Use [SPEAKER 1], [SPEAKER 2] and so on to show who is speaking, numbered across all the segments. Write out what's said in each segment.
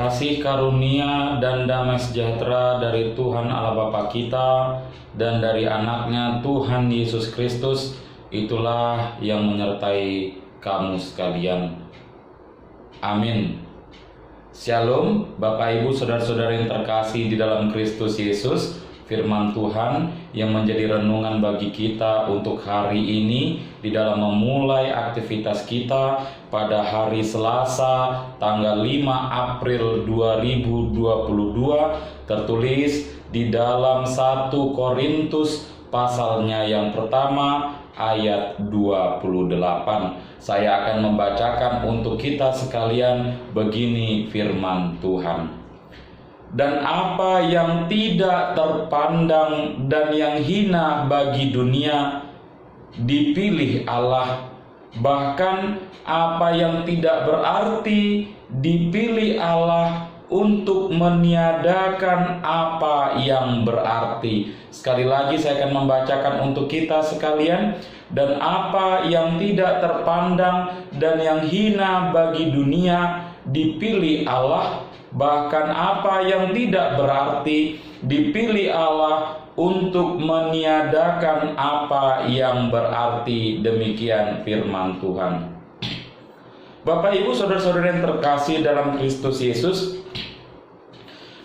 [SPEAKER 1] kasih karunia dan damai sejahtera dari Tuhan Allah Bapa kita dan dari anaknya Tuhan Yesus Kristus, itulah yang menyertai kamu sekalian. Amin. Shalom Bapak Ibu Saudara-saudara yang terkasih di dalam Kristus Yesus. Firman Tuhan yang menjadi renungan bagi kita untuk hari ini di dalam memulai aktivitas kita pada hari Selasa tanggal 5 April 2022 tertulis di dalam 1 Korintus pasalnya yang pertama ayat 28. Saya akan membacakan untuk kita sekalian begini firman Tuhan. Dan apa yang tidak terpandang dan yang hina bagi dunia dipilih Allah, bahkan apa yang tidak berarti dipilih Allah untuk meniadakan apa yang berarti. Sekali lagi saya akan membacakan untuk kita sekalian. Dan apa yang tidak terpandang dan yang hina bagi dunia dipilih Allah, bahkan apa yang tidak berarti dipilih Allah untuk meniadakan apa yang berarti. Demikian firman Tuhan. Bapak Ibu Saudara-saudara yang terkasih dalam Kristus Yesus,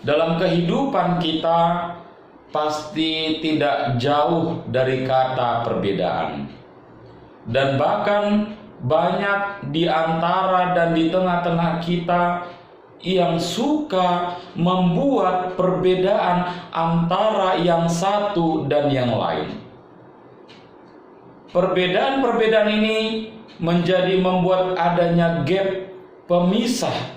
[SPEAKER 1] dalam kehidupan kita pasti tidak jauh dari kata perbedaan. Dan bahkan banyak di antara dan di tengah-tengah kita yang suka membuat perbedaan antara yang satu dan yang lain. Perbedaan-perbedaan ini menjadi membuat adanya gap pemisah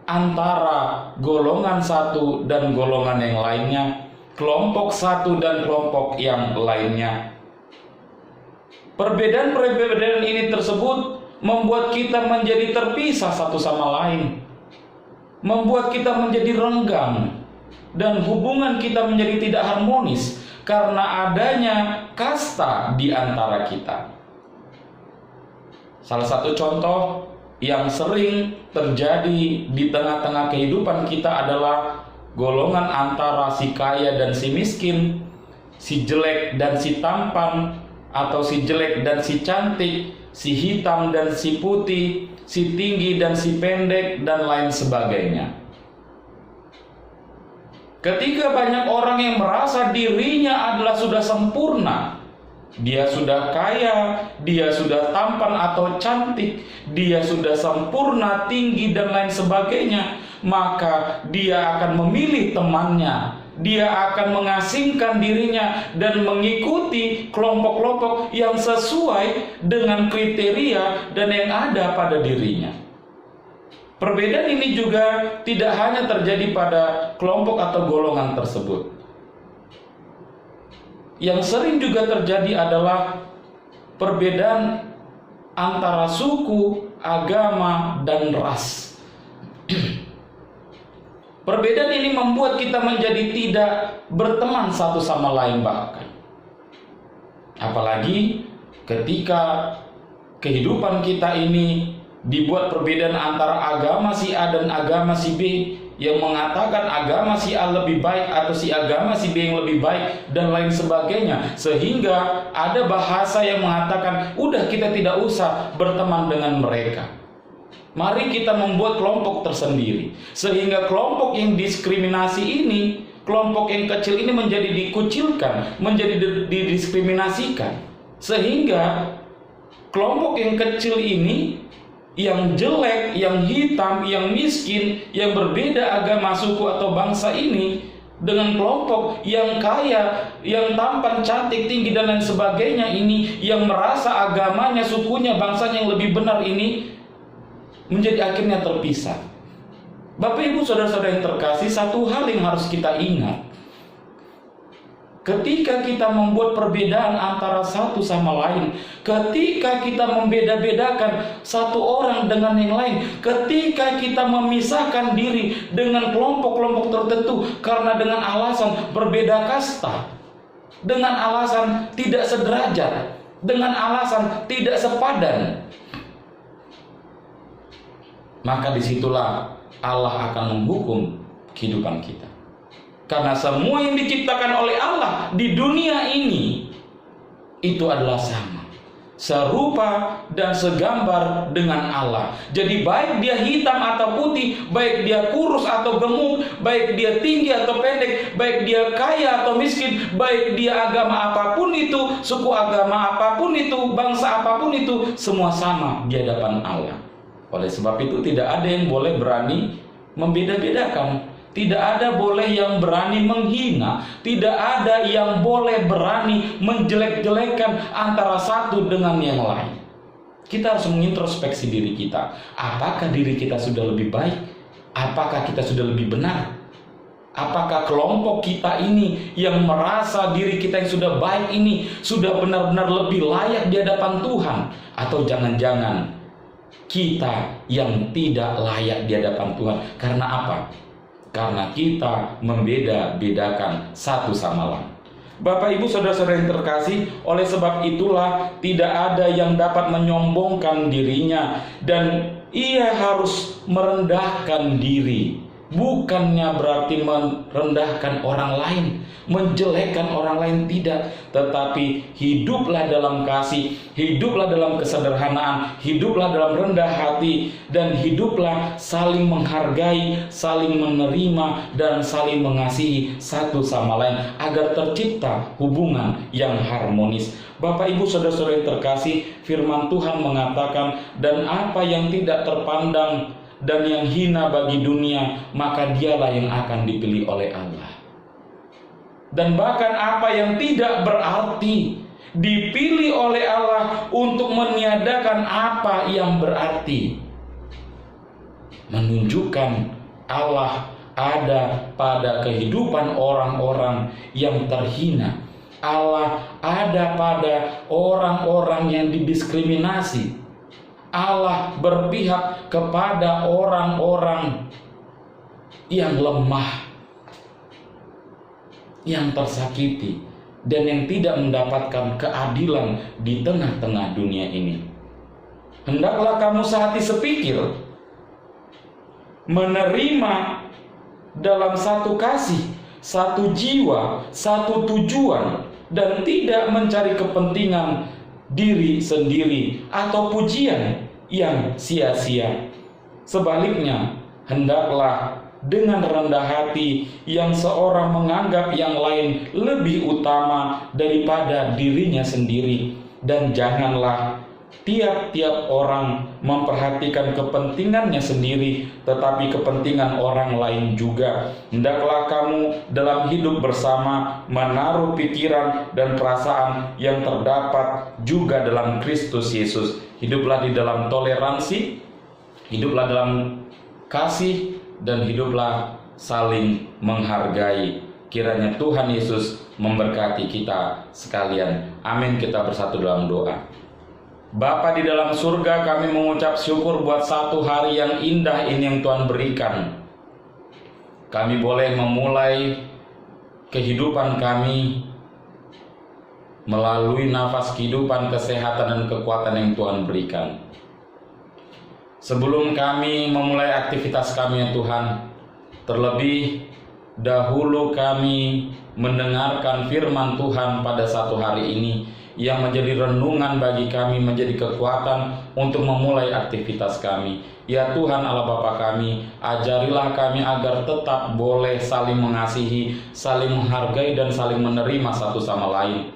[SPEAKER 1] antara golongan satu dan golongan yang lainnya, kelompok satu dan kelompok yang lainnya. Perbedaan-perbedaan ini tersebut membuat kita menjadi terpisah satu sama lain, membuat kita menjadi renggang, dan hubungan kita menjadi tidak harmonis karena adanya kasta di antara kita. Salah satu contoh yang sering terjadi di tengah-tengah kehidupan kita adalah golongan antara si kaya dan si miskin, si jelek dan si tampan, atau si jelek dan si cantik, si hitam dan si putih, si tinggi dan si pendek, dan lain sebagainya. Ketika banyak orang yang merasa dirinya adalah sudah sempurna, dia sudah kaya, dia sudah tampan atau cantik, dia sudah sempurna, tinggi, dan lain sebagainya, maka dia akan memilih temannya. Dia akan mengasingkan dirinya dan mengikuti kelompok-kelompok yang sesuai dengan kriteria dan yang ada pada dirinya. Perbedaan ini juga tidak hanya terjadi pada kelompok atau golongan tersebut. Yang sering juga terjadi adalah perbedaan antara suku, agama, dan ras. Perbedaan ini membuat kita menjadi tidak berteman satu sama lain bahkan. Apalagi ketika kehidupan kita ini dibuat perbedaan antara agama si A dan agama si B, yang mengatakan agama si A lebih baik atau si agama si B yang lebih baik dan lain sebagainya. Sehingga ada bahasa yang mengatakan, udah kita tidak usah berteman dengan mereka. Mari kita membuat kelompok tersendiri, sehingga kelompok yang diskriminasi ini, kelompok yang kecil ini menjadi dikucilkan, menjadi didiskriminasikan. Sehingga kelompok yang kecil ini, yang jelek, yang hitam, yang miskin, yang berbeda agama, suku atau bangsa ini, dengan kelompok yang kaya, yang tampan, cantik, tinggi, dan lain sebagainya ini, yang merasa agamanya, sukunya, bangsanya yang lebih benar ini, menjadi akhirnya terpisah. Bapak Ibu Saudara-saudara yang terkasih, satu hal yang harus kita ingat. Ketika kita membuat perbedaan antara satu sama lain, ketika kita membeda-bedakan satu orang dengan yang lain, ketika kita memisahkan diri dengan kelompok-kelompok tertentu karena dengan alasan berbeda kasta, dengan alasan tidak sederajat, dengan alasan tidak sepadan, maka disitulah Allah akan menghukum kehidupan kita. Karena semua yang diciptakan oleh Allah di dunia ini itu adalah sama, serupa dan segambar dengan Allah. Jadi baik dia hitam atau putih, baik dia kurus atau gemuk, baik dia tinggi atau pendek, baik dia kaya atau miskin, baik dia agama apapun itu, suku agama apapun itu, bangsa apapun itu, semua sama di hadapan Allah. Oleh sebab itu tidak ada yang boleh berani membeda-bedakan. Tidak ada boleh yang berani menghina. Tidak ada yang boleh berani menjelek-jelekan antara satu dengan yang lain. Kita harus mengintrospeksi diri kita. Apakah diri kita sudah lebih baik? Apakah kita sudah lebih benar? Apakah kelompok kita ini yang merasa diri kita yang sudah baik ini sudah benar-benar lebih layak di hadapan Tuhan? Atau jangan-jangan kita yang tidak layak di hadapan Tuhan? Karena apa? Karena kita membeda-bedakan satu sama lain. Bapak Ibu saudara-saudara yang terkasih, oleh sebab itulah tidak ada yang dapat menyombongkan dirinya, dan ia harus merendahkan diri. Bukannya berarti merendahkan orang lain, menjelekkan orang lain, tidak. Tetapi hiduplah dalam kasih, hiduplah dalam kesederhanaan, hiduplah dalam rendah hati, dan hiduplah saling menghargai, saling menerima, dan saling mengasihi satu sama lain, agar tercipta hubungan yang harmonis. Bapak Ibu saudara-saudara yang terkasih, firman Tuhan mengatakan, dan apa yang tidak terpandang dan yang hina bagi dunia, maka dialah yang akan dipilih oleh Allah. Dan bahkan apa yang tidak berarti dipilih oleh Allah untuk meniadakan apa yang berarti. Menunjukkan Allah ada pada kehidupan orang-orang yang terhina. Allah ada pada orang-orang yang didiskriminasi. Allah berpihak kepada orang-orang yang lemah, yang tersakiti, dan yang tidak mendapatkan keadilan di tengah-tengah dunia ini. Hendaklah kamu sehati sepikir, menerima dalam satu kasih, satu jiwa, satu tujuan, dan tidak mencari kepentingan diri sendiri atau pujian yang sia-sia. Sebaliknya, hendaklah dengan rendah hati yang seorang menganggap yang lain lebih utama daripada dirinya sendiri, dan janganlah tiap-tiap orang memperhatikan kepentingannya sendiri, tetapi kepentingan orang lain juga. Hendaklah kamu dalam hidup bersama menaruh pikiran dan perasaan yang terdapat juga dalam Kristus Yesus. Hiduplah di dalam toleransi, hiduplah dalam kasih, dan hiduplah saling menghargai. Kiranya Tuhan Yesus memberkati kita sekalian. Amin. Kita bersatu dalam doa. Bapa di dalam surga, kami mengucap syukur buat satu hari yang indah ini yang Tuhan berikan. Kami boleh memulai kehidupan kami melalui nafas kehidupan, kesehatan, dan kekuatan yang Tuhan berikan. Sebelum kami memulai aktivitas kami ya Tuhan, terlebih dahulu kami mendengarkan firman Tuhan pada satu hari ini, yang menjadi renungan bagi kami, menjadi kekuatan untuk memulai aktivitas kami. Ya Tuhan Allah Bapa kami, ajarilah kami agar tetap boleh saling mengasihi, saling menghargai, dan saling menerima satu sama lain.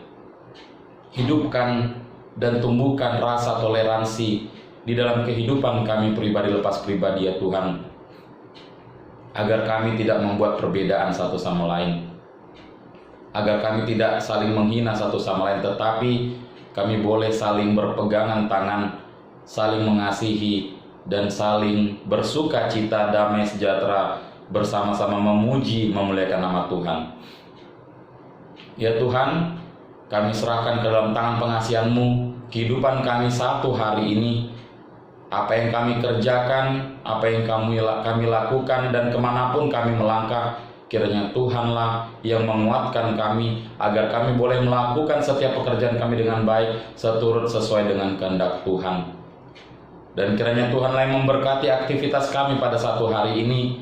[SPEAKER 1] Hidupkan dan tumbuhkan rasa toleransi di dalam kehidupan kami pribadi lepas pribadi ya Tuhan, agar kami tidak membuat perbedaan satu sama lain, agar kami tidak saling menghina satu sama lain, tetapi kami boleh saling berpegangan tangan, saling mengasihi, dan saling bersuka cita, damai sejahtera, bersama-sama memuji, memuliakan nama Tuhan. Ya Tuhan, kami serahkan ke dalam tangan pengasihan-Mu kehidupan kami satu hari ini. Apa yang kami kerjakan, apa yang kami lakukan, dan kemanapun kami melangkah, kiranya Tuhanlah yang menguatkan kami, agar kami boleh melakukan setiap pekerjaan kami dengan baik, seturut sesuai dengan kehendak Tuhan. Dan kiranya Tuhanlah yang memberkati aktivitas kami pada satu hari ini,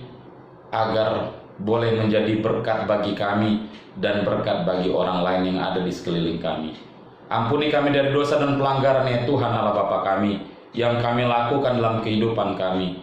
[SPEAKER 1] agar boleh menjadi berkat bagi kami dan berkat bagi orang lain yang ada di sekeliling kami. Ampuni kami dari dosa dan pelanggaran ya Tuhan Allah Bapa kami, yang kami lakukan dalam kehidupan kami.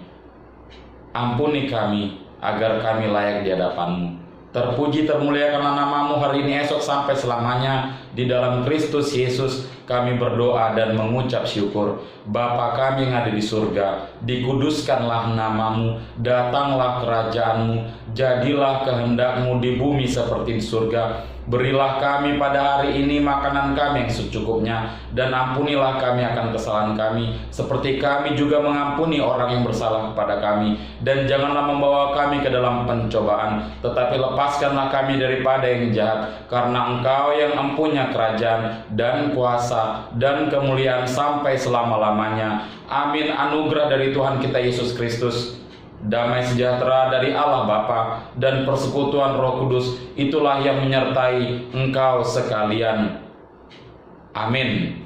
[SPEAKER 1] Ampuni kami, agar kami layak di hadapan-Mu. Terpuji termuliakanlah nama-Mu hari ini, esok sampai selamanya. Di dalam Kristus Yesus kami berdoa dan mengucap syukur. Bapa kami yang ada di surga, dikuduskanlah nama-Mu, datanglah kerajaan-Mu, jadilah kehendak-Mu di bumi seperti di surga. Berilah kami pada hari ini makanan kami yang secukupnya, dan ampunilah kami akan kesalahan kami, seperti kami juga mengampuni orang yang bersalah kepada kami. Dan janganlah membawa kami ke dalam pencobaan, tetapi lepaskanlah kami daripada yang jahat, karena Engkau yang empunya kerajaan dan kuasa dan kemuliaan sampai selama-lamanya. Amin. Anugerah dari Tuhan kita Yesus Kristus, damai sejahtera dari Allah Bapa, dan persekutuan Roh Kudus itulah yang menyertai engkau sekalian. Amin.